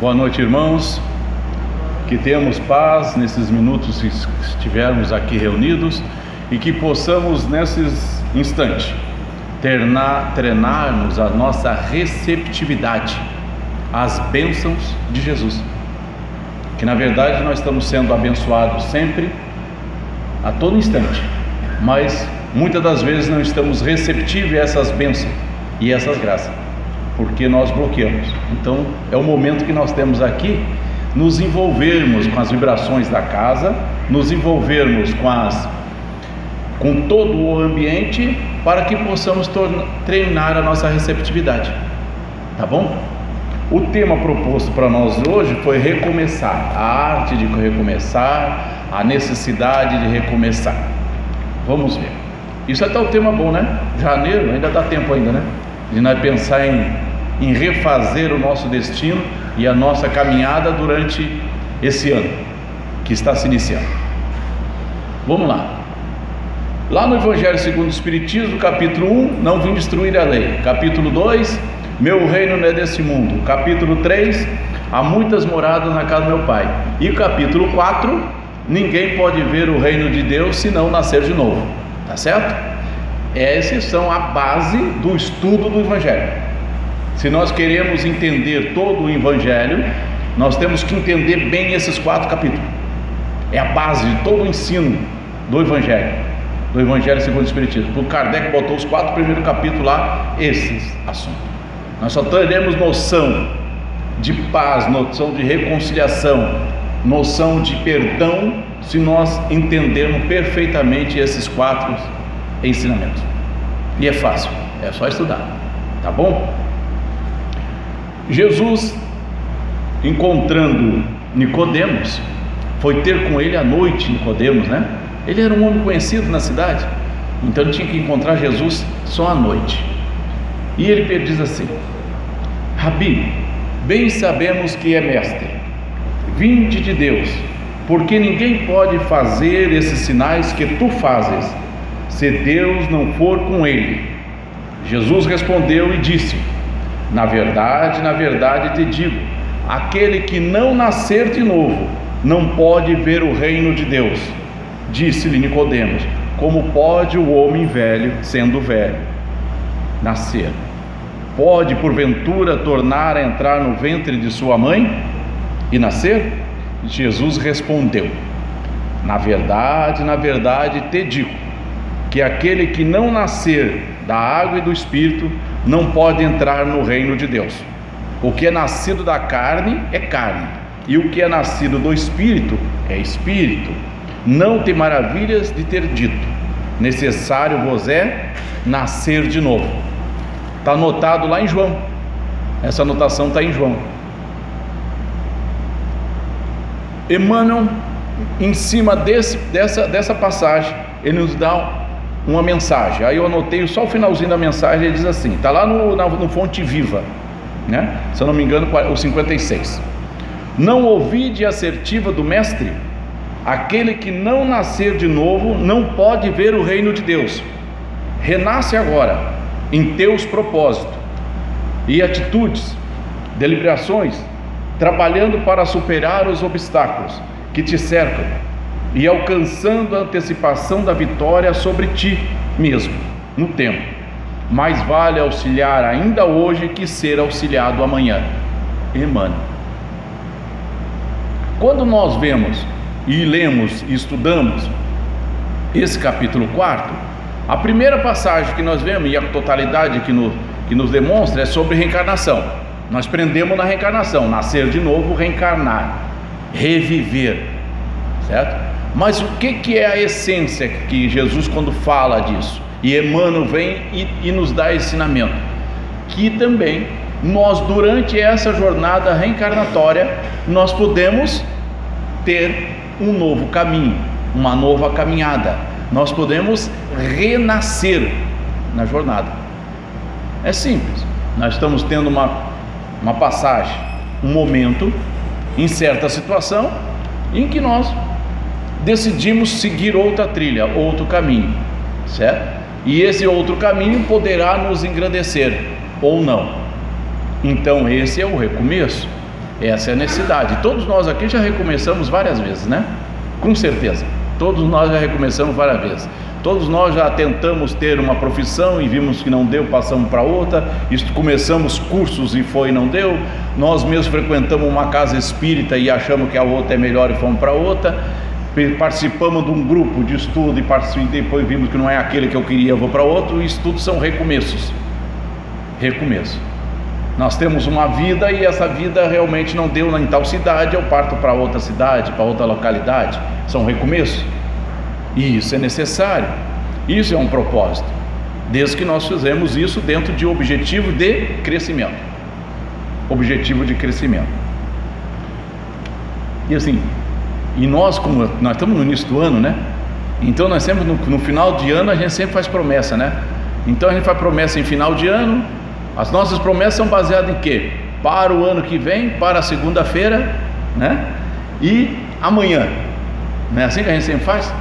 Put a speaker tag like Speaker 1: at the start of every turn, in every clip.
Speaker 1: Boa noite, irmãos. Que tenhamos paz nesses minutos que estivermos aqui reunidos e que possamos, nesses instantes, treinarmos a nossa receptividade às bênçãos de Jesus. Que na verdade nós estamos sendo abençoados sempre, a todo instante, mas muitas das vezes não estamos receptivos a essas bênçãos e essas graças, porque nós bloqueamos. Então é o momento que nós temos aqui nos envolvermos com as vibrações da casa, nos envolvermos com todo o ambiente, para que possamos treinar a nossa receptividade, tá bom? O tema proposto para nós hoje foi recomeçar, a arte de recomeçar, a necessidade de recomeçar. Vamos ver. Isso é até um tema bom, né? Janeiro, ainda dá tempo ainda, né? De nós pensar em refazer o nosso destino e a nossa caminhada durante esse ano que está se iniciando. Vamos lá. Lá no Evangelho segundo o Espiritismo, capítulo 1, não vim destruir a lei. Capítulo 2, meu reino não é desse mundo. Capítulo 3, há muitas moradas na casa do meu pai. E capítulo 4, ninguém pode ver o reino de Deus se não nascer de novo. Tá certo? Essas são a base do estudo do Evangelho. Se nós queremos entender todo o Evangelho, nós temos que entender bem esses 4 capítulos. É a base de todo o ensino do Evangelho segundo o Espiritismo. O Kardec botou os 4 primeiros capítulos lá, esses assuntos. Nós só teremos noção de paz, noção de reconciliação, noção de perdão, se nós entendermos perfeitamente esses 4 ensinamentos. E é fácil, é só estudar, tá bom? Jesus, encontrando Nicodemos, foi ter com ele à noite. Nicodemos, né? Ele era um homem conhecido na cidade, então ele tinha que encontrar Jesus só à noite. E ele diz assim: Rabi, bem sabemos que é mestre, vinde de Deus, porque ninguém pode fazer esses sinais que tu fazes, se Deus não for com ele. Jesus respondeu e disse: na verdade te digo, aquele que não nascer de novo não pode ver o reino de Deus. Disse-lhe Nicodemos: como pode o homem velho, sendo velho, nascer? Pode porventura tornar a entrar no ventre de sua mãe e nascer? Jesus respondeu: na verdade te digo, que aquele que não nascer da água e do Espírito não pode entrar no reino de Deus. O que é nascido da carne é carne, e o que é nascido do Espírito é Espírito. Não te maravilhas de ter dito: necessário vos é nascer de novo. Está anotado lá em João. Essa anotação está em João. Emmanuel, em cima dessa passagem, ele nos dá uma mensagem. Aí eu anotei só o finalzinho da mensagem. Ele diz assim, está lá no Fonte Viva, né? Se eu não me engano, o 56. Não ouvide a assertiva do mestre: aquele que não nascer de novo não pode ver o reino de Deus. Renasce agora em teus propósitos e atitudes, deliberações, trabalhando para superar os obstáculos que te cercam e alcançando a antecipação da vitória sobre ti mesmo no tempo. Mais vale auxiliar ainda hoje que ser auxiliado amanhã. Emmanuel. Quando nós vemos e lemos e estudamos esse capítulo 4, a primeira passagem que nós vemos, e a totalidade que nos demonstra, é sobre reencarnação. Nós prendemos na reencarnação, nascer de novo, reencarnar, reviver, certo? Mas o que é a essência que Jesus, quando fala disso, e Emmanuel vem e nos dá ensinamento? Que também nós, durante essa jornada reencarnatória, nós podemos ter um novo caminho, uma nova caminhada. Nós podemos renascer na jornada. É simples. Nós estamos tendo uma passagem, um momento, em certa situação, em que nós decidimos seguir outra trilha, outro caminho, certo? E esse outro caminho poderá nos engrandecer ou não. Então esse é o recomeço. Essa é a necessidade. Todos nós aqui já recomeçamos várias vezes, né? Com certeza. Todos nós já recomeçamos várias vezes. Todos nós já tentamos ter uma profissão e vimos que não deu, passamos para outra. Começamos cursos e foi e não deu. Nós mesmos frequentamos uma casa espírita e achamos que a outra é melhor e fomos para outra. Participamos de um grupo de estudo e depois vimos que não é aquele que eu queria, vou para outro. E isso tudo são recomeços. Recomeço. Nós temos uma vida e essa vida realmente não deu em tal cidade, eu parto para outra cidade, para outra localidade. São recomeços. E isso é necessário. Isso é um propósito. Desde que nós fizemos isso dentro de objetivo de crescimento. Objetivo de crescimento. E assim, e nós, como nós estamos no início do ano, né? Então nós sempre no final de ano a gente sempre faz promessa, né? Então a gente faz promessa em final de ano. As nossas promessas são baseadas em quê? Para o ano que vem, para a segunda-feira, né? E amanhã. Não é assim que a gente sempre faz?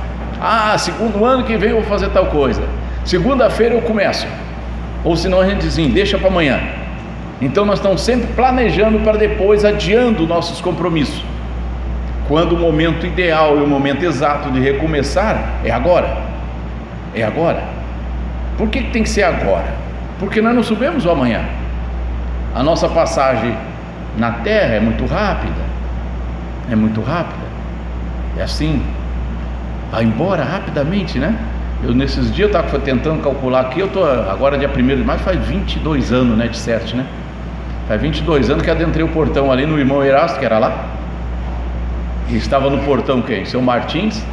Speaker 1: Segundo ano que vem eu vou fazer tal coisa. Segunda-feira eu começo. Ou senão a gente diz assim, deixa para amanhã. Então nós estamos sempre planejando para depois, adiando nossos compromissos. Quando o momento ideal e o momento exato de recomeçar é agora. É agora. Por que tem que ser agora? Porque nós não sabemos o amanhã. A nossa passagem na Terra é muito rápida. É muito rápida. É assim. Vai embora rapidamente, né? Nesses dias eu estava tentando calcular aqui. Eu estou agora dia 1º de maio, faz 22 anos, né? De certo, né? Faz 22 anos que adentrei o portão ali no irmão Erasto, que era lá. E estava no portão quem? Seu Martins,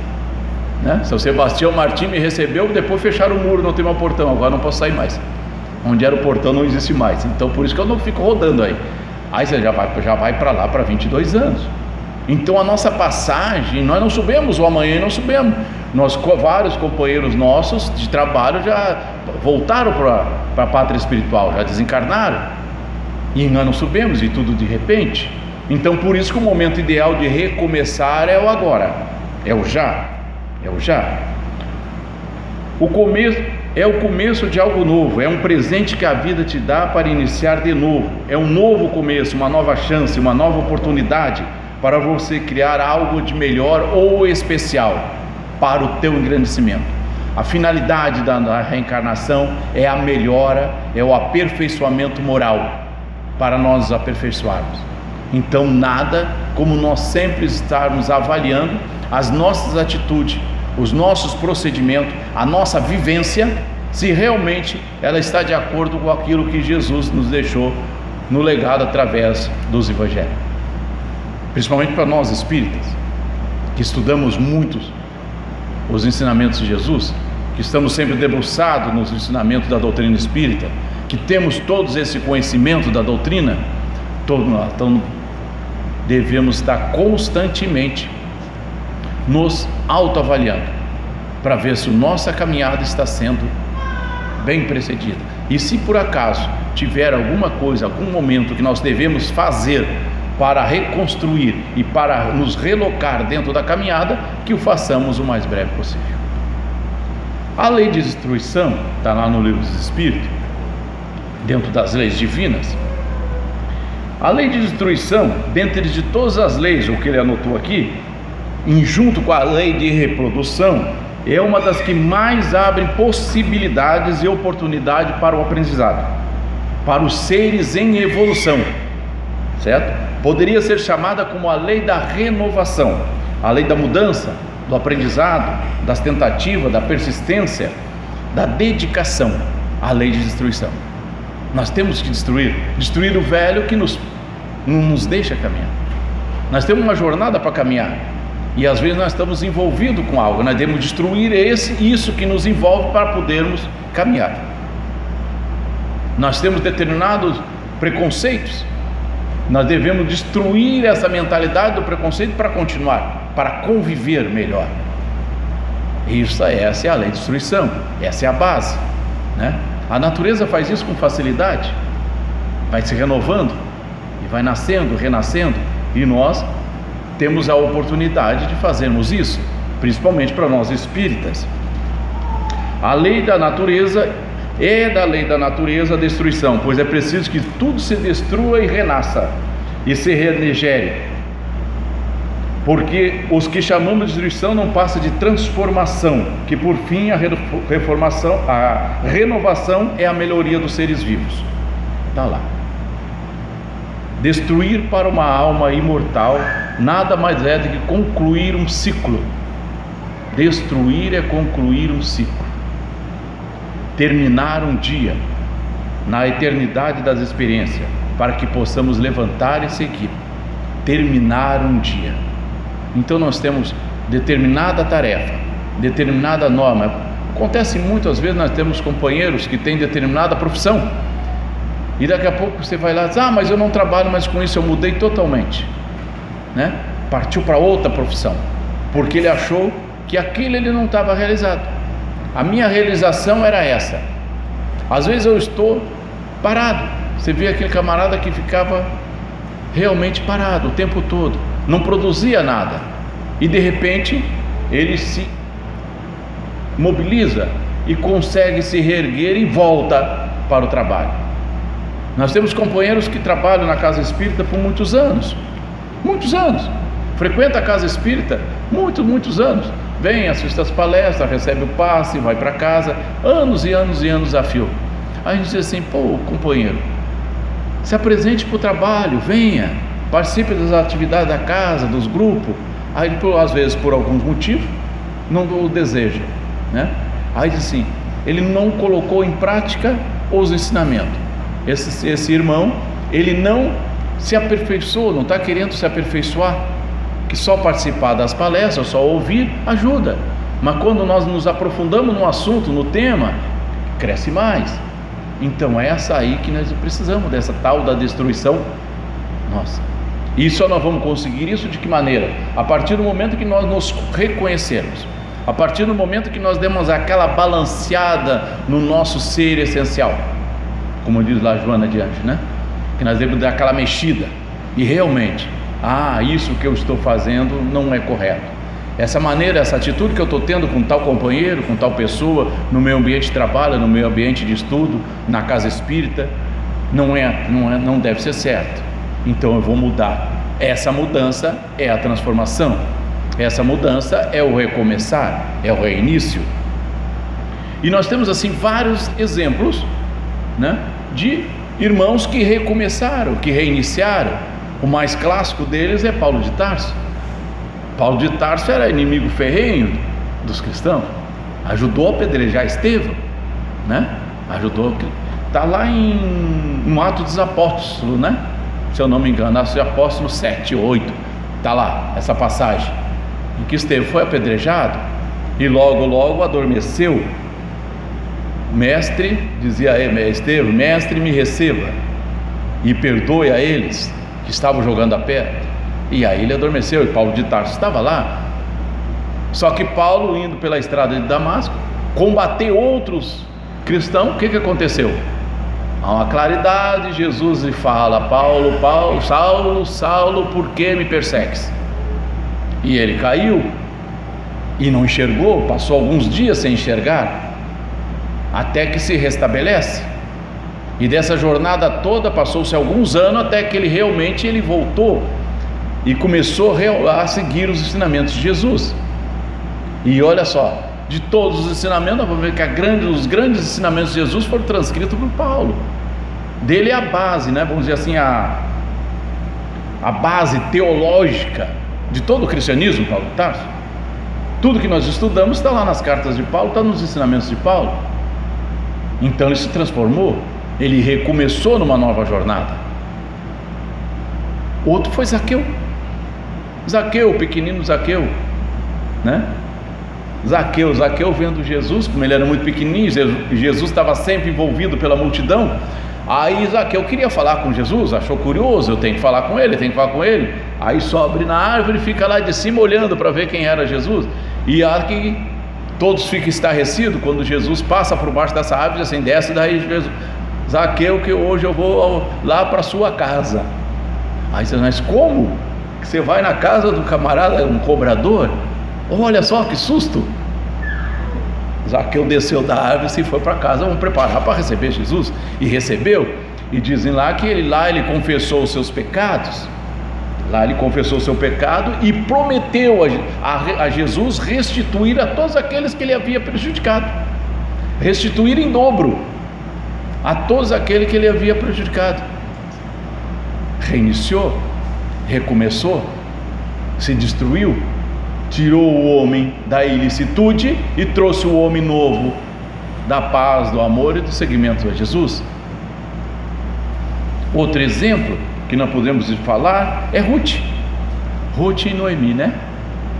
Speaker 1: né? Seu Sebastião Martins me recebeu. Depois fecharam o muro, não tem mais portão. Agora não posso sair mais. Onde era o portão não existe mais. Então por isso que eu não fico rodando aí. Aí você já vai para lá para 22 anos. Então a nossa passagem, nós não sabemos o amanhã, não sabemos. Vários companheiros nossos de trabalho já voltaram para a pátria espiritual, já desencarnaram. E nós não sabemos, e tudo de repente. Então por isso que o momento ideal de recomeçar é o agora. É o já. É o já. O começo é o começo de algo novo, é um presente que a vida te dá para iniciar de novo. É um novo começo, uma nova chance, uma nova oportunidade para você criar algo de melhor ou especial para o teu engrandecimento. A finalidade da reencarnação é a melhora, é o aperfeiçoamento moral, para nós nos aperfeiçoarmos. Então nada como nós sempre estarmos avaliando as nossas atitudes, os nossos procedimentos, a nossa vivência, se realmente ela está de acordo com aquilo que Jesus nos deixou no legado através dos evangelhos. Principalmente para nós espíritas, que estudamos muito os ensinamentos de Jesus, que estamos sempre debruçados nos ensinamentos da doutrina espírita, que temos todos esse conhecimento da doutrina, então devemos estar constantemente nos autoavaliando, para ver se a nossa caminhada está sendo bem precedida. E se por acaso tiver alguma coisa, algum momento que nós devemos fazer para reconstruir e para nos relocar dentro da caminhada, que o façamos o mais breve possível. A lei de destruição está lá no Livro dos Espíritos, dentro das leis divinas. A lei de destruição, dentre de todas as leis, o que ele anotou aqui, junto com a lei de reprodução, é uma das que mais abrem possibilidades e oportunidade para o aprendizado, para os seres em evolução, certo? Poderia ser chamada como a lei da renovação, a lei da mudança, do aprendizado, das tentativas, da persistência, da dedicação, a lei de destruição. Nós temos que destruir o velho que não nos deixa caminhar. Nós temos uma jornada para caminhar, e às vezes nós estamos envolvidos com algo. Nós devemos destruir isso que nos envolve para podermos caminhar. Nós temos determinados preconceitos. Nós devemos destruir essa mentalidade do preconceito para continuar, para conviver melhor. Essa é a lei de destruição, essa é a base, né? A natureza faz isso com facilidade, vai se renovando e vai nascendo, renascendo, e nós temos a oportunidade de fazermos isso, principalmente para nós espíritas. A lei da natureza é da lei da natureza a destruição, pois é preciso que tudo se destrua e renasça. e se renegere, porque os que chamamos de destruição não passa de transformação, que por fim a renovação é a melhoria dos seres vivos. Está lá. Destruir para uma alma imortal nada mais é do que concluir um ciclo. Destruir é concluir um ciclo, terminar um dia na eternidade das experiências, para que possamos levantar e seguir. Terminar um dia. Então nós temos determinada tarefa, determinada norma. Acontece muitas vezes, nós temos companheiros que têm determinada profissão, e daqui a pouco você vai lá e diz: mas eu não trabalho mais com isso, eu mudei totalmente, né? Partiu para outra profissão, porque ele achou que aquilo ele não estava realizado. A minha realização era essa. Às vezes eu estou parado. Você vê aquele camarada que ficava realmente parado o tempo todo, não produzia nada, e de repente ele se mobiliza e consegue se reerguer e volta para o trabalho. Nós temos companheiros que trabalham na casa espírita por muitos anos, frequenta a casa espírita muitos anos, vem, assiste as palestras, recebe o passe, vai para casa, anos e anos a fio. Aí a gente diz assim: pô, companheiro, se apresente para o trabalho, venha, participe das atividades da casa, dos grupos. Aí às vezes por alguns motivos não o deseja, né? Aí diz assim, ele não colocou em prática os ensinamentos. Esse irmão, ele não se aperfeiçoou, não está querendo se aperfeiçoar, que só participar das palestras, só ouvir ajuda, mas quando nós nos aprofundamos no assunto, no tema, cresce mais. Então é essa aí que nós precisamos, dessa tal da destruição. Nossa, e só nós vamos conseguir isso de que maneira? A partir do momento que nós nos reconhecermos, a partir do momento que nós demos aquela balanceada no nosso ser essencial, como diz lá Joana de Anjos, né? Que nós devemos dar aquela mexida e realmente, isso que eu estou fazendo não é correto. Essa maneira, essa atitude que eu estou tendo com tal companheiro, com tal pessoa, no meu ambiente de trabalho, no meu ambiente de estudo, na casa espírita, não deve ser certo. Então eu vou mudar. Essa mudança é a transformação. Essa mudança é o recomeçar, é o reinício. E nós temos assim vários exemplos, né, de irmãos que recomeçaram, que reiniciaram. O mais clássico deles é Paulo de Tarso. Paulo de Tarso era inimigo ferrenho dos cristãos, ajudou a apedrejar Estevão, né? Está lá no Atos dos Apóstolos, né? Se eu não me engano, Atos dos Apóstolos 7, 8, está lá essa passagem em que Estevão foi apedrejado e logo adormeceu. Mestre, dizia Estevão, mestre, me receba e perdoe a eles que estavam jogando a pedra. E aí ele adormeceu, e Paulo de Tarso estava lá. Só que Paulo, indo pela estrada de Damasco, combater outros cristãos, o que aconteceu? Há uma claridade, Jesus lhe fala: Paulo, Saulo, por que me persegues? E ele caiu e não enxergou, passou alguns dias sem enxergar, até que se restabelece. E dessa jornada toda passou-se alguns anos, até que ele voltou e começou a seguir os ensinamentos de Jesus. E olha só, de todos os ensinamentos, nós vamos ver que os grandes ensinamentos de Jesus foram transcritos por Paulo. Dele é a base, né? Vamos dizer assim, a base teológica de todo o cristianismo, Paulo de Tarso. Tudo que nós estudamos está lá nas cartas de Paulo, está nos ensinamentos de Paulo. Então ele se transformou, ele recomeçou numa nova jornada. Outro foi Zaqueu, o pequenino Zaqueu, né? Zaqueu vendo Jesus, como ele era muito pequenininho, Jesus estava sempre envolvido pela multidão. Aí Zaqueu queria falar com Jesus, achou curioso, eu tenho que falar com ele. Aí sobe na árvore e fica lá de cima olhando para ver quem era Jesus. E aqui todos ficam estarrecidos quando Jesus passa por baixo dessa árvore, assim, desce daí Jesus: Zaqueu, que hoje eu vou lá para sua casa. Aí você diz: mas como? Que você vai na casa do camarada, um cobrador? Olha só que susto! Zaqueu desceu da árvore e foi para casa, vamos preparar para receber Jesus. E recebeu. E dizem lá que ele confessou os seus pecados. Lá ele confessou o seu pecado e prometeu a Jesus restituir a todos aqueles que ele havia prejudicado. Restituir em dobro a todos aqueles que ele havia prejudicado. Reiniciou, recomeçou, se destruiu, tirou o homem da ilicitude e trouxe o homem novo da paz, do amor e do seguimento a Jesus. Outro exemplo que não podemos falar é Ruth e Noemi, né?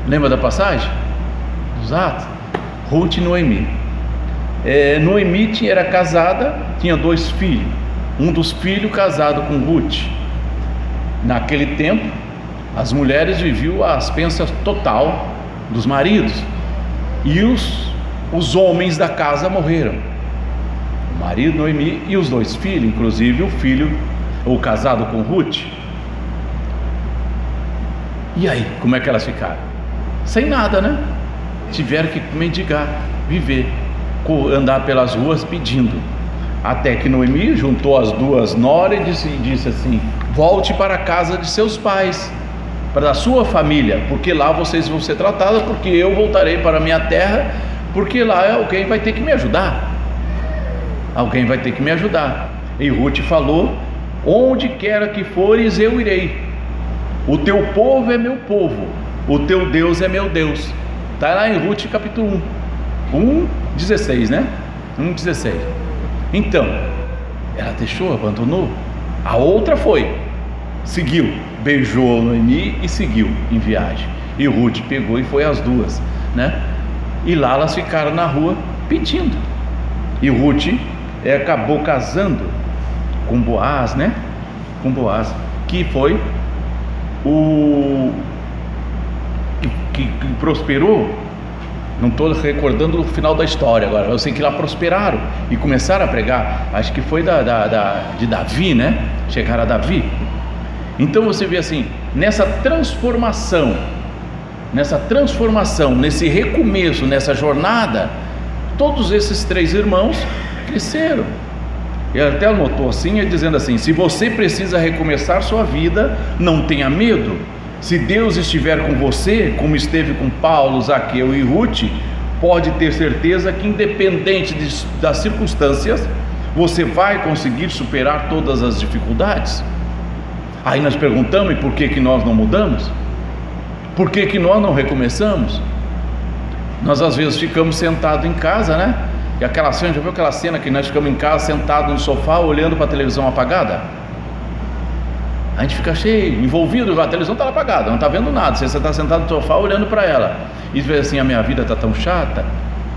Speaker 1: Lembra da passagem dos Atos? Ruth e Noemi. Noemi era casada, tinha 2 filhos. Um dos filhos casado com Ruth. Naquele tempo, as mulheres viviam a expensas total dos maridos, e os homens da casa morreram. O marido, Noemi, e os 2 filhos, inclusive o casado com Ruth. E aí, como é que elas ficaram? Sem nada, né? Tiveram que mendigar, viver, andar pelas ruas pedindo. Até que Noemi juntou as 2 noras e disse assim: volte para a casa de seus pais, para a sua família, porque lá vocês vão ser tratadas, porque eu voltarei para a minha terra, porque lá alguém vai ter que me ajudar. Alguém vai ter que me ajudar. E Ruth falou: onde quer que fores, eu irei. O teu povo é meu povo, o teu Deus é meu Deus. Está lá em Ruth capítulo 1:16, né? 1:16. Então, ela deixou, abandonou. A outra seguiu, beijou Noemi e seguiu em viagem. E Ruth pegou e foi as 2, né? E lá elas ficaram na rua pedindo. E Ruth acabou casando com Boaz, né? Com Boaz, que foi o que prosperou. Não estou recordando o final da história agora. Eu sei que lá prosperaram e começaram a pregar. Acho que foi de Davi, né? Chegaram a Davi. Então você vê assim, nessa transformação, nesse recomeço, nessa jornada, todos esses 3 irmãos cresceram. E até anotou assim, dizendo assim: se você precisa recomeçar sua vida, não tenha medo. Se Deus estiver com você, como esteve com Paulo, Zaqueu e Ruth, pode ter certeza que, independente das circunstâncias, você vai conseguir superar todas as dificuldades. Aí nós perguntamos: e por que nós não mudamos? Por que nós não recomeçamos? Nós às vezes ficamos sentados em casa, né? E aquela cena, já viu aquela cena que nós ficamos em casa sentados no sofá olhando para a televisão apagada? A gente fica cheio, envolvido, a televisão está apagada, não está vendo nada. Você está sentado no sofá olhando para ela e vê assim: a minha vida está tão chata,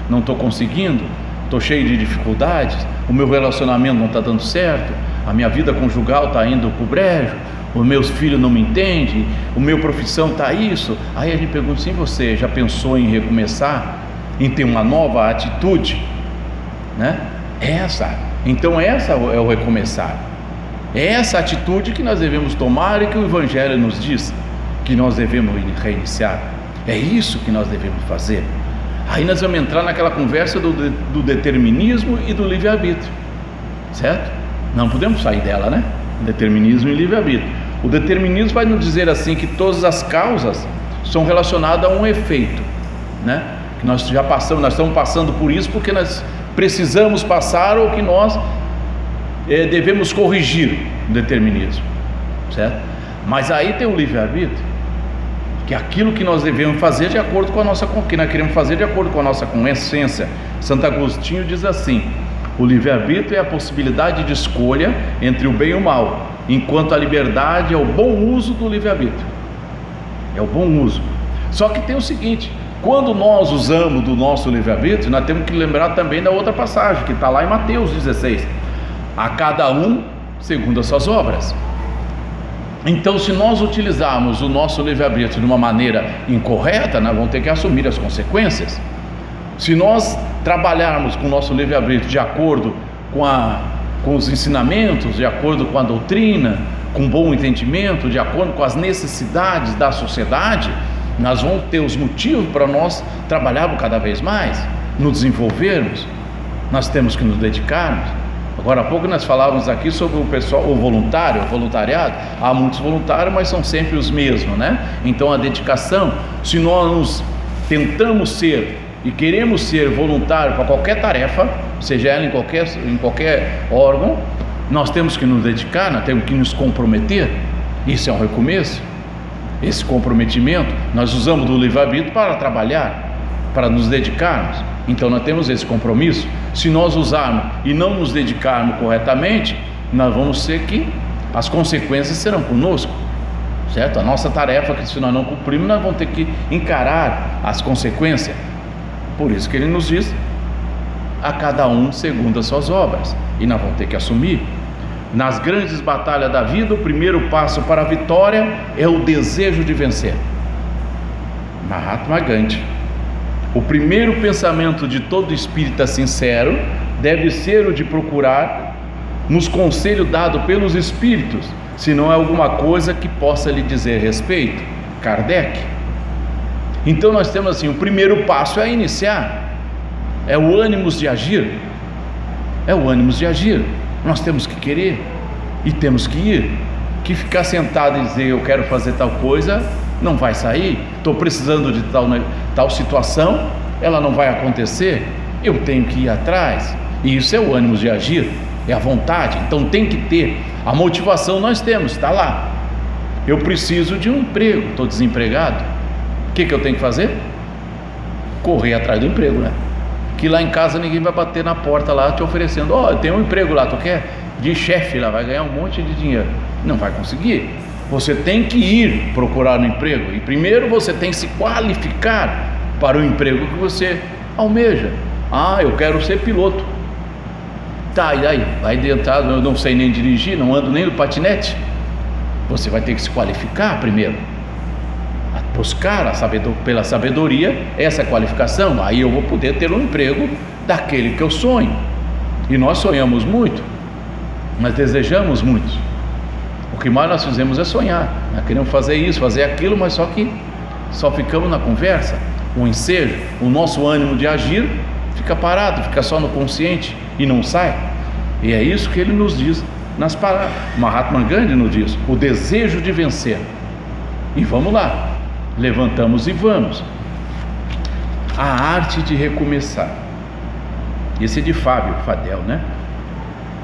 Speaker 1: não estou conseguindo, estou cheio de dificuldades, o meu relacionamento não está dando certo, a minha vida conjugal está indo para o brejo, os meus filhos não me entendem, o meu profissão está isso. Aí a gente pergunta assim: você já pensou em recomeçar, em ter uma nova atitude, né? Então essa é o recomeçar. É essa atitude que nós devemos tomar e que o Evangelho nos diz que nós devemos reiniciar. É isso que nós devemos fazer. Aí nós vamos entrar naquela conversa do determinismo e do livre-arbítrio, certo? Não podemos sair dela, né? Determinismo e livre-arbítrio. O determinismo vai nos dizer assim que todas as causas são relacionadas a um efeito, né? Que nós já passamos, nós estamos passando por isso porque nós precisamos passar, ou que nós devemos corrigir o determinismo, certo? Mas aí tem o livre-arbítrio, que é aquilo que nós devemos fazer de acordo com a nossa, que nós queremos fazer de acordo com a nossa consciência. Santo Agostinho diz assim: o livre-arbítrio é a possibilidade de escolha entre o bem e o mal, enquanto a liberdade é o bom uso do livre-arbítrio. É o bom uso. Só que tem o seguinte: quando nós usamos do nosso livre-arbítrio, nós temos que lembrar também da outra passagem que está lá em Mateus 16: a cada um segundo as suas obras. Então, se nós utilizarmos o nosso livre-arbítrio de uma maneira incorreta, nós vamos ter que assumir as consequências. Se nós trabalharmos com o nosso livre-arbítrio de acordo com os ensinamentos, de acordo com a doutrina, com bom entendimento, de acordo com as necessidades da sociedade, nós vamos ter os motivos para nós trabalharmos cada vez mais, nos desenvolvermos. Nós temos que nos dedicarmos. Agora há pouco nós falávamos aqui sobre o pessoal, o voluntariado. Há muitos voluntários, mas são sempre os mesmos, né? Então a dedicação, se nós tentamos ser e queremos ser voluntário para qualquer tarefa, seja ela em qualquer órgão, nós temos que nos dedicar, nós temos que nos comprometer. Isso é um recomeço. Esse comprometimento, nós usamos do livre-arbítrio para trabalhar, para nos dedicarmos. Então nós temos esse compromisso. Se nós usarmos e não nos dedicarmos corretamente, nós vamos ser que as consequências serão conosco, certo? A nossa tarefa, que se nós não cumprirmos, nós vamos ter que encarar as consequências. Por isso que ele nos diz: a cada um segundo as suas obras, e nós vamos ter que assumir. Nas grandes batalhas da vida, o primeiro passo para a vitória é o desejo de vencer. Mahatma Gandhi. O primeiro pensamento de todo espírita sincero deve ser o de procurar nos conselhos dados pelos espíritos, se não é alguma coisa que possa lhe dizer respeito. Kardec. Então nós temos assim, o primeiro passo é iniciar, é o ânimos de agir, é o ânimos de agir. Nós temos que querer e temos que ir. Que ficar sentado e dizer eu quero fazer tal coisa não vai sair. Estou precisando de tal situação, ela não vai acontecer. Eu tenho que ir atrás. E isso é o ânimo de agir, é a vontade. Então tem que ter a motivação. Nós temos, está lá. Eu preciso de um emprego, estou desempregado. O que eu tenho que fazer? Correr atrás do emprego, né? Que lá em casa ninguém vai bater na porta lá te oferecendo: ó, eu tenho um emprego lá, tu quer? De chefe lá, vai ganhar um monte de dinheiro. Não vai conseguir. Você tem que ir procurar um emprego, e primeiro você tem que se qualificar para o emprego que você almeja. Ah, eu quero ser piloto. Tá, e aí? Vai dentro, eu não sei nem dirigir, não ando nem no patinete. Você vai ter que se qualificar primeiro, buscar pela sabedoria essa qualificação. Aí eu vou poder ter um emprego daquele que eu sonho. E nós sonhamos muito, nós desejamos muito. O que mais nós fizemos é sonhar. Nós queremos fazer isso, fazer aquilo, mas só que só ficamos na conversa. O ensejo, o nosso ânimo de agir fica parado, fica só no consciente e não sai. E é isso que ele nos diz nas palavras. Mahatma Gandhi nos diz: o desejo de vencer. E vamos lá, levantamos e vamos. A arte de recomeçar. Esse é de Fábio Fadel, né?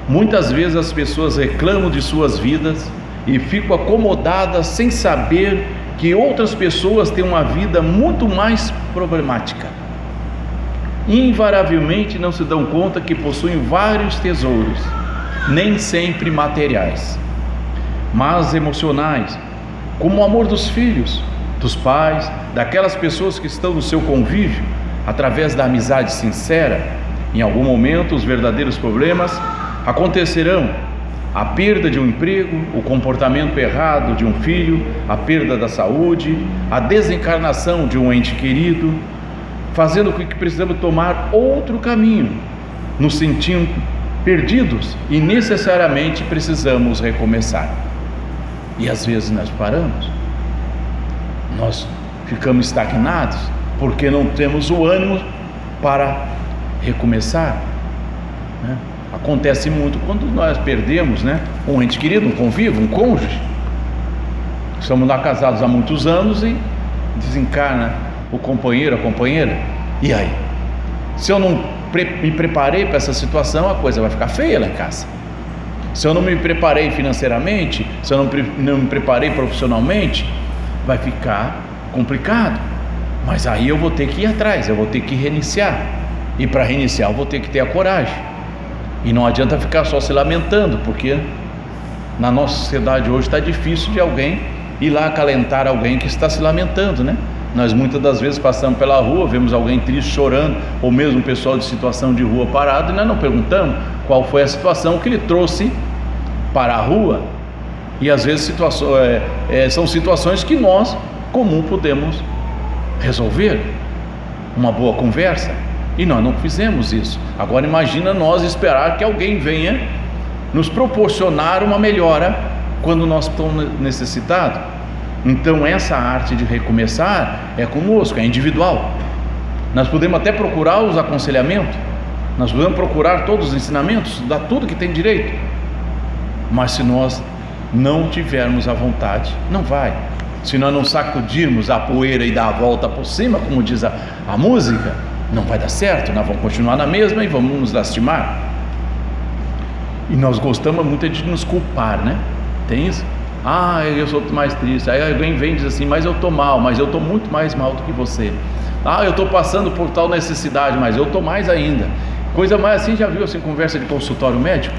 Speaker 1: Muitas vezes as pessoas reclamam de suas vidas e ficam acomodadas sem saber que outras pessoas têm uma vida muito mais problemática. Invariavelmente não se dão conta que possuem vários tesouros, nem sempre materiais, mas emocionais, como o amor dos filhos, dos pais, daquelas pessoas que estão no seu convívio, através da amizade sincera. Em algum momento os verdadeiros problemas acontecerão: a perda de um emprego, o comportamento errado de um filho, a perda da saúde, a desencarnação de um ente querido, fazendo com que precisamos tomar outro caminho, nos sentindo perdidos e necessariamente precisamos recomeçar. E às vezes nós paramos, nós ficamos estagnados porque não temos o ânimo para recomeçar, né? Acontece muito quando nós perdemos, né, um ente querido, um convívio, um cônjuge. Estamos lá casados há muitos anos e desencarna o companheiro, a companheira. E aí? Se eu não me preparei para essa situação, a coisa vai ficar feia lá em casa. Se eu não me preparei financeiramente, se eu não me preparei profissionalmente, vai ficar complicado. Mas aí eu vou ter que ir atrás, eu vou ter que reiniciar. E para reiniciar eu vou ter que ter a coragem. E não adianta ficar só se lamentando, porque na nossa sociedade hoje está difícil de alguém ir lá acalentar alguém que está se lamentando, né? Nós muitas das vezes passamos pela rua, vemos alguém triste chorando, ou mesmo um pessoal de situação de rua parado, e nós não perguntamos qual foi a situação que lhe trouxe para a rua. E às vezes são situações que nós, comum, podemos resolver. Uma boa conversa. E nós não fizemos isso. Agora imagina nós esperar que alguém venha nos proporcionar uma melhora quando nós estamos necessitados. Então essa arte de recomeçar é conosco, é individual. Nós podemos até procurar os aconselhamentos, nós podemos procurar todos os ensinamentos, estudar tudo que tem direito, mas se nós não tivermos a vontade, não vai. Se nós não sacudirmos a poeira e dar a volta por cima, como diz a música, não vai dar certo, nós vamos continuar na mesma e vamos nos lastimar. E nós gostamos muito de nos culpar, né? Tem isso? Eu sou mais triste. Aí alguém vem e diz assim, mas eu estou mal, mas eu estou muito mais mal do que você. Eu estou passando por tal necessidade, mas eu estou mais ainda. Coisa mais assim, já viu assim, conversa de consultório médico,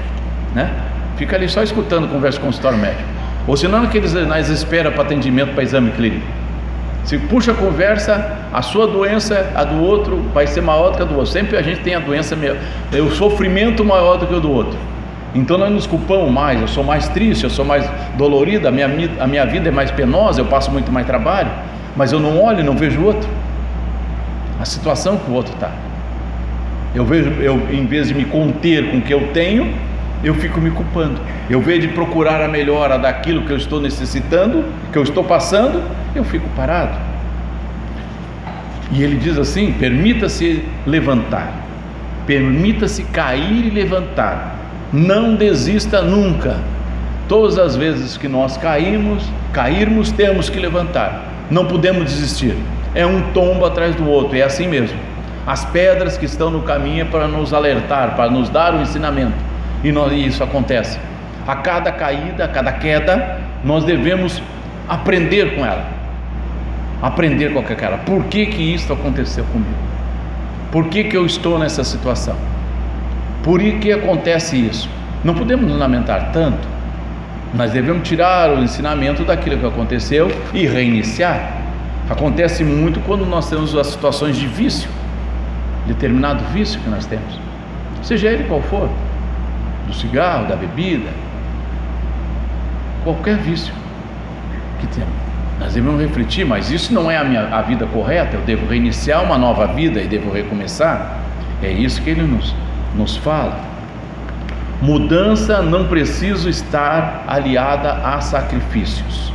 Speaker 1: né? Fica ali só escutando conversa de consultório médico. Ou senão aqueles nas espera para atendimento para exame clínico. Se puxa a conversa, a sua doença, a do outro vai ser maior do que a do outro. Sempre a gente tem a doença, o sofrimento maior do que o do outro. Então nós nos culpamos mais. Eu sou mais triste, eu sou mais dolorida, a minha vida é mais penosa, eu passo muito mais trabalho, mas eu não olho, não vejo o outro, a situação que o outro está. Eu em vez de me conter com o que eu tenho, eu fico me culpando. Eu vejo de procurar a melhora daquilo que eu estou necessitando, que eu estou passando, eu fico parado. E ele diz assim: permita-se levantar, permita-se cair e levantar, não desista nunca. Todas as vezes que nós cairmos, temos que levantar, não podemos desistir. É um tombo atrás do outro, é assim mesmo. As pedras que estão no caminho é para nos alertar, para nos dar o ensinamento. E isso acontece. A cada caída, a cada queda, nós devemos aprender com ela. Aprender com aquela. Por que isso aconteceu comigo? Por que eu estou nessa situação? Por que acontece isso? Não podemos nos lamentar tanto. Nós devemos tirar o ensinamento daquilo que aconteceu e reiniciar. Acontece muito quando nós temos as situações de vício, determinado vício que nós temos, seja ele qual for, do cigarro, da bebida, qualquer vício que temos. Nós devemos refletir, mas isso não é a vida correta. Eu devo reiniciar uma nova vida e devo recomeçar. É isso que ele nos fala. Mudança não precisa estar aliada a sacrifícios.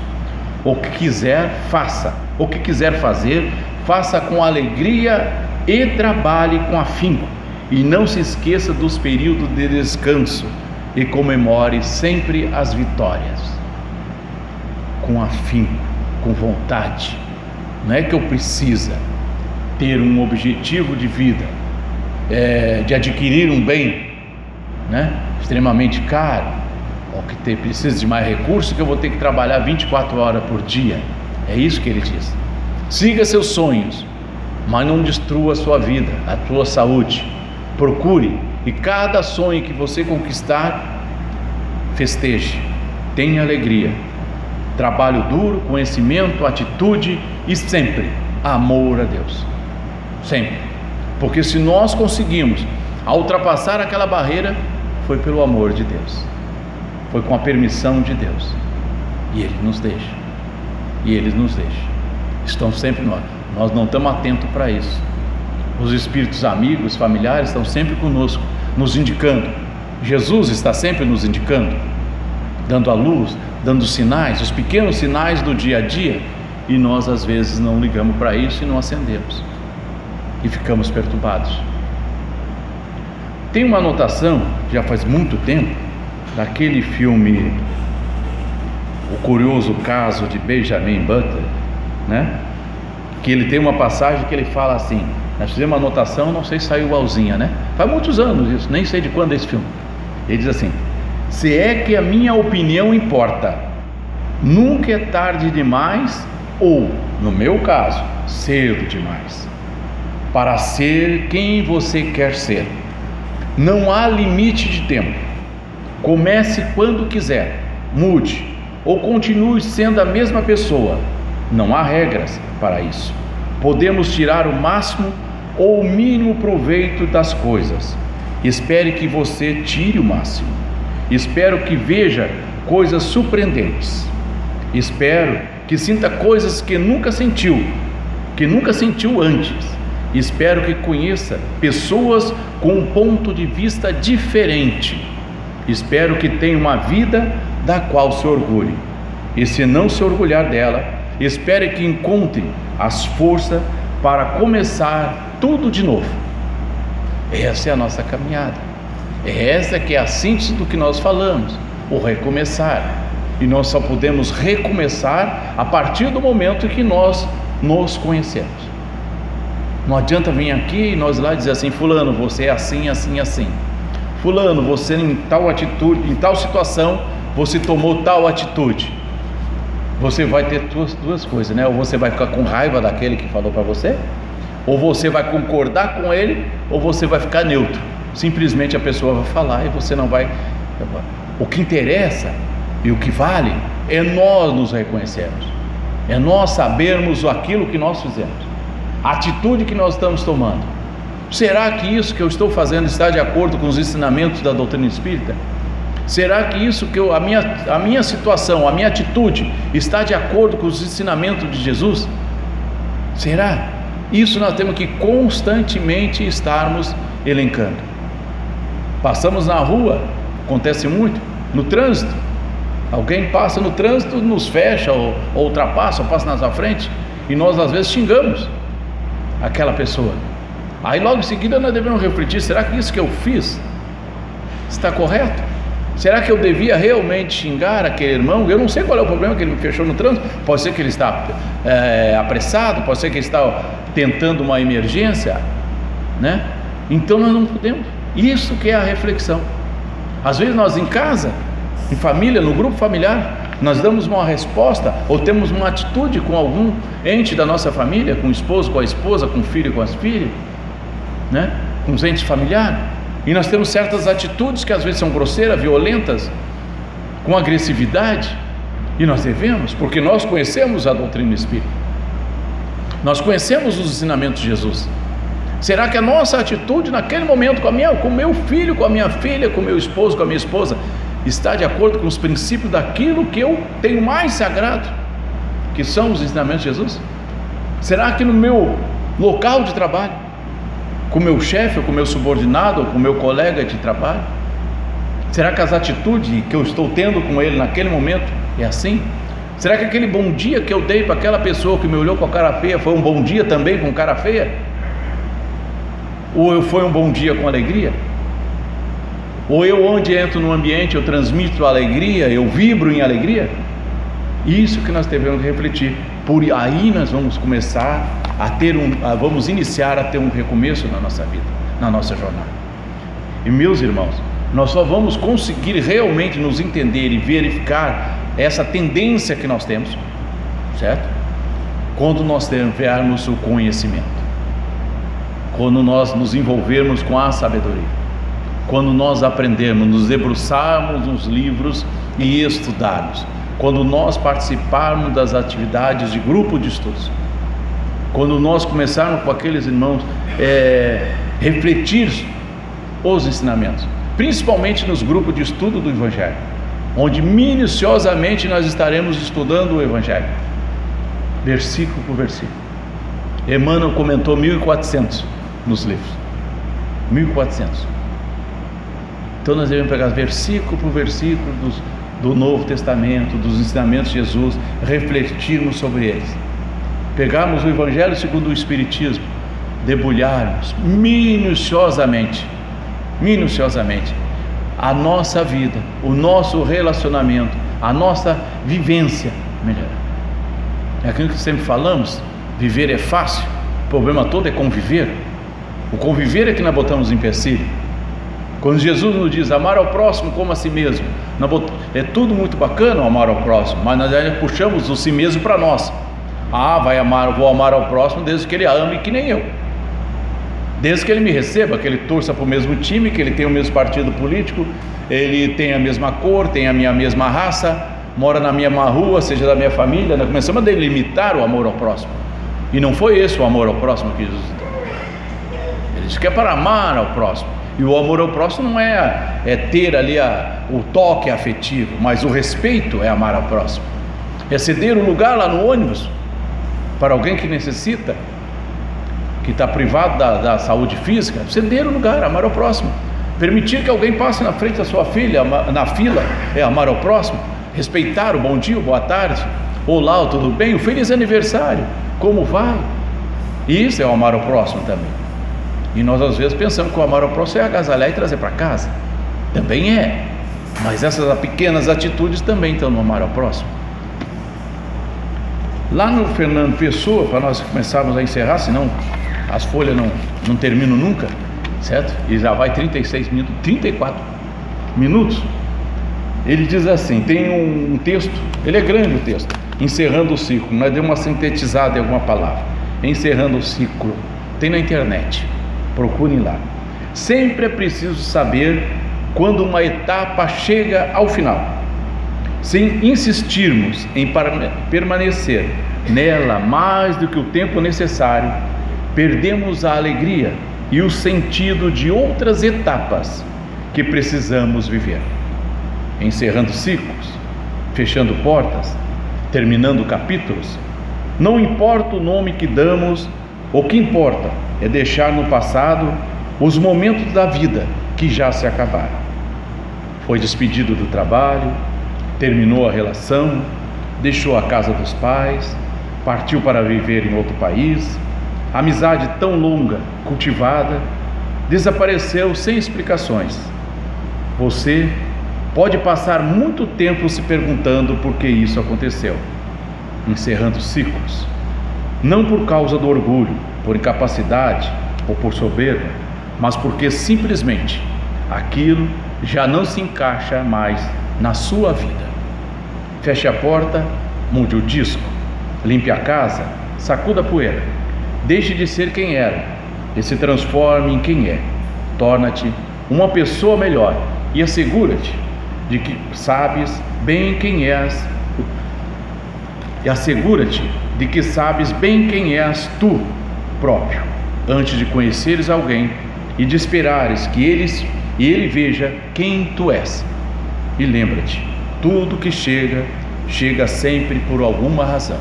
Speaker 1: O que quiser, faça. O que quiser fazer, faça com alegria e trabalhe com afinco. E não se esqueça dos períodos de descanso e comemore sempre as vitórias. Com afinco, com vontade. Não é que eu precisa ter um objetivo de vida, de adquirir um bem, né, extremamente caro, ou que precisa de mais recursos, que eu vou ter que trabalhar 24 horas por dia. É isso que ele diz. Siga seus sonhos, mas não destrua a sua vida, a sua saúde. Procure, e cada sonho que você conquistar, festeje, tenha alegria, trabalho duro, conhecimento, atitude e sempre amor a Deus, sempre. Porque se nós conseguimos ultrapassar aquela barreira, foi pelo amor de Deus, foi com a permissão de Deus, e Ele nos deixa, estão sempre nós não estamos atentos para isso. Os espíritos amigos, familiares estão sempre conosco, nos indicando. Jesus está sempre nos indicando, dando a luz, dando sinais, os pequenos sinais do dia a dia, e nós às vezes não ligamos para isso e não acendemos, e ficamos perturbados. Tem uma anotação, já faz muito tempo, daquele filme O Curioso Caso de Benjamin Butler, né? Que ele tem uma passagem que ele fala assim, nós fizemos uma anotação, não sei se saiu igualzinha, né? Faz muitos anos isso, nem sei de quando é esse filme. Ele diz assim: se é que a minha opinião importa, nunca é tarde demais, ou, no meu caso, cedo demais, para ser quem você quer ser. Não há limite de tempo. Comece quando quiser, mude, ou continue sendo a mesma pessoa. Não há regras para isso. Podemos tirar o máximo ou o mínimo proveito das coisas. Espere que você tire o máximo. Espero que veja coisas surpreendentes. Espero que sinta coisas que nunca sentiu antes. Espero que conheça pessoas com um ponto de vista diferente. Espero que tenha uma vida da qual se orgulhe. E se não se orgulhar dela, espere que encontre as forças para começar tudo de novo. Essa é a nossa caminhada. Essa que é a síntese do que nós falamos, o recomeçar. E nós só podemos recomeçar a partir do momento que nós nos conhecemos. Não adianta vir aqui e nós lá dizer assim: fulano, você é assim, assim, assim. Fulano, você em tal atitude, em tal situação, você tomou tal atitude. Você vai ter duas coisas, né? Ou você vai ficar com raiva daquele que falou para você, ou você vai concordar com ele, ou você vai ficar neutro. Simplesmente a pessoa vai falar e você não vai. O que interessa e o que vale é nós nos reconhecermos, é nós sabermos aquilo que nós fizemos, a atitude que nós estamos tomando. Será que isso que eu estou fazendo está de acordo com os ensinamentos da doutrina espírita? Será que isso que a minha situação, a minha atitude está de acordo com os ensinamentos de Jesus? Será? Isso nós temos que constantemente estarmos elencando. Passamos na rua, acontece muito, no trânsito, alguém passa no trânsito, nos fecha ou ultrapassa, ou passa na nossa frente, e nós às vezes xingamos aquela pessoa. Aí logo em seguida nós devemos refletir: será que isso que eu fiz está correto? Será que eu devia realmente xingar aquele irmão? Eu não sei qual é o problema que ele me fechou no trânsito. Pode ser que ele está apressado, pode ser que ele está tentando uma emergência, né? Então nós não podemos. Isso que é a reflexão. Às vezes nós em casa, em família, no grupo familiar, nós damos uma resposta ou temos uma atitude com algum ente da nossa família, com o esposo, com a esposa, com o filho, com as filhas, né? Com os entes familiares. E nós temos certas atitudes que às vezes são grosseiras, violentas, com agressividade, e nós devemos, porque nós conhecemos a doutrina espírita, nós conhecemos os ensinamentos de Jesus. Será que a nossa atitude naquele momento com o meu filho, com a minha filha, com o meu esposo, com a minha esposa, está de acordo com os princípios daquilo que eu tenho mais sagrado, que são os ensinamentos de Jesus? Será que no meu local de trabalho, com o meu chefe, ou com o meu subordinado, ou com o meu colega de trabalho, será que as atitudes que eu estou tendo com ele naquele momento é assim? Será que aquele bom dia que eu dei para aquela pessoa que me olhou com a cara feia foi um bom dia também com cara feia? Ou foi um bom dia com alegria? Ou eu, onde entro no ambiente, eu transmito alegria, eu vibro em alegria? Isso que nós devemos refletir. Por aí nós vamos começar a ter vamos iniciar a ter um recomeço na nossa vida, na nossa jornada. E meus irmãos, nós só vamos conseguir realmente nos entender e verificar essa tendência que nós temos, certo? Quando nós tivermos o conhecimento, quando nós nos envolvermos com a sabedoria, quando nós aprendermos, nos debruçarmos nos livros e estudarmos, quando nós participarmos das atividades de grupo de estudos, quando nós começarmos com aqueles irmãos refletir os ensinamentos, principalmente nos grupos de estudo do Evangelho, onde minuciosamente nós estaremos estudando o Evangelho, versículo por versículo. Emmanuel comentou 1400 nos livros, 1400. Então nós devemos pegar versículo por versículo do Novo Testamento, dos ensinamentos de Jesus, refletirmos sobre eles, pegarmos o Evangelho segundo o Espiritismo, debulharmos minuciosamente a nossa vida, o nosso relacionamento, a nossa vivência melhor. É aquilo que sempre falamos: viver é fácil, o problema todo é conviver. O conviver é que nós botamos em empecilho. Quando Jesus nos diz amar ao próximo como a si mesmo, é tudo muito bacana amar ao próximo, mas nós puxamos o si mesmo para nós. Vou amar ao próximo desde que ele ame que nem eu, desde que ele me receba, que ele torça para o mesmo time, que ele tenha o mesmo partido político, ele tenha a mesma cor, tenha a minha mesma raça, mora na mesma rua, seja da minha família. Nós começamos a delimitar o amor ao próximo, e não foi esse o amor ao próximo que Jesus deu. Ele diz que é para amar ao próximo. E o amor ao próximo não é ter ali o toque afetivo, mas o respeito é amar ao próximo. É ceder um lugar lá no ônibus para alguém que necessita, que está privado da saúde física. Ceder o lugar, amar ao próximo. Permitir que alguém passe na frente da sua filha, na fila, é amar ao próximo. Respeitar o bom dia, o boa tarde, olá, tudo bem, o feliz aniversário, como vai? Isso é o amar ao próximo também. E nós às vezes pensamos que o amor ao próximo é agasalhar e trazer para casa. Também é. Mas essas pequenas atitudes também estão no amor ao próximo. Lá no Fernando Pessoa, para nós começarmos a encerrar, senão as folhas não terminam nunca, certo? E já vai 36 minutos, 34 minutos. Ele diz assim, tem um texto, ele é grande o texto, encerrando o ciclo, nós demos uma sintetizada em alguma palavra. Encerrando o ciclo, tem na internet, procurem lá. Sempre é preciso saber quando uma etapa chega ao final. Se insistirmos em permanecer nela mais do que o tempo necessário, perdemos a alegria e o sentido de outras etapas que precisamos viver. Encerrando ciclos, fechando portas, terminando capítulos, não importa o nome que damos, o que importa é deixar no passado os momentos da vida que já se acabaram. Foi despedido do trabalho, terminou a relação, deixou a casa dos pais, partiu para viver em outro país, amizade tão longa, cultivada, desapareceu sem explicações. Você pode passar muito tempo se perguntando por que isso aconteceu, encerrando ciclos, não por causa do orgulho, por incapacidade ou por soberba, mas porque simplesmente aquilo já não se encaixa mais na sua vida. Feche a porta, mude o disco, limpe a casa, sacuda a poeira, deixe de ser quem era e se transforme em quem é. Torna-te uma pessoa melhor e assegura-te de que sabes bem quem és tu próprio, antes de conheceres alguém e de esperares que ele veja quem tu és. E lembra-te, tudo que chega sempre por alguma razão.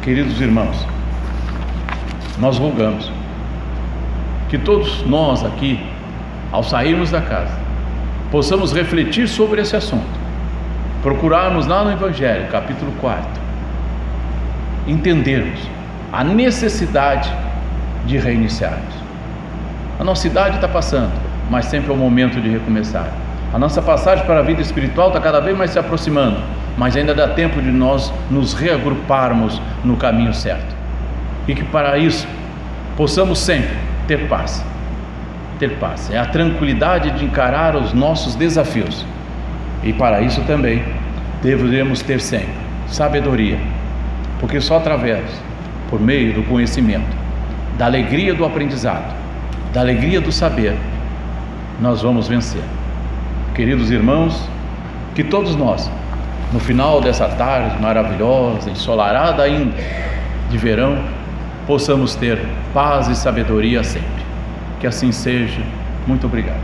Speaker 1: Queridos irmãos, nós rogamos que todos nós aqui, ao sairmos da casa, possamos refletir sobre esse assunto, procurarmos lá no Evangelho, capítulo 4, entendermos a necessidade de reiniciarmos. A nossa idade está passando, mas sempre é o momento de recomeçar. A nossa passagem para a vida espiritual está cada vez mais se aproximando, mas ainda dá tempo de nós nos reagruparmos no caminho certo. E que para isso possamos sempre ter paz. Ter paz é a tranquilidade de encarar os nossos desafios. E para isso também devemos ter sempre sabedoria, porque só através, por meio do conhecimento, da alegria do aprendizado, da alegria do saber, nós vamos vencer. Queridos irmãos, que todos nós, no final dessa tarde maravilhosa, ensolarada ainda, de verão, possamos ter paz e sabedoria sempre. Que assim seja. Muito obrigado.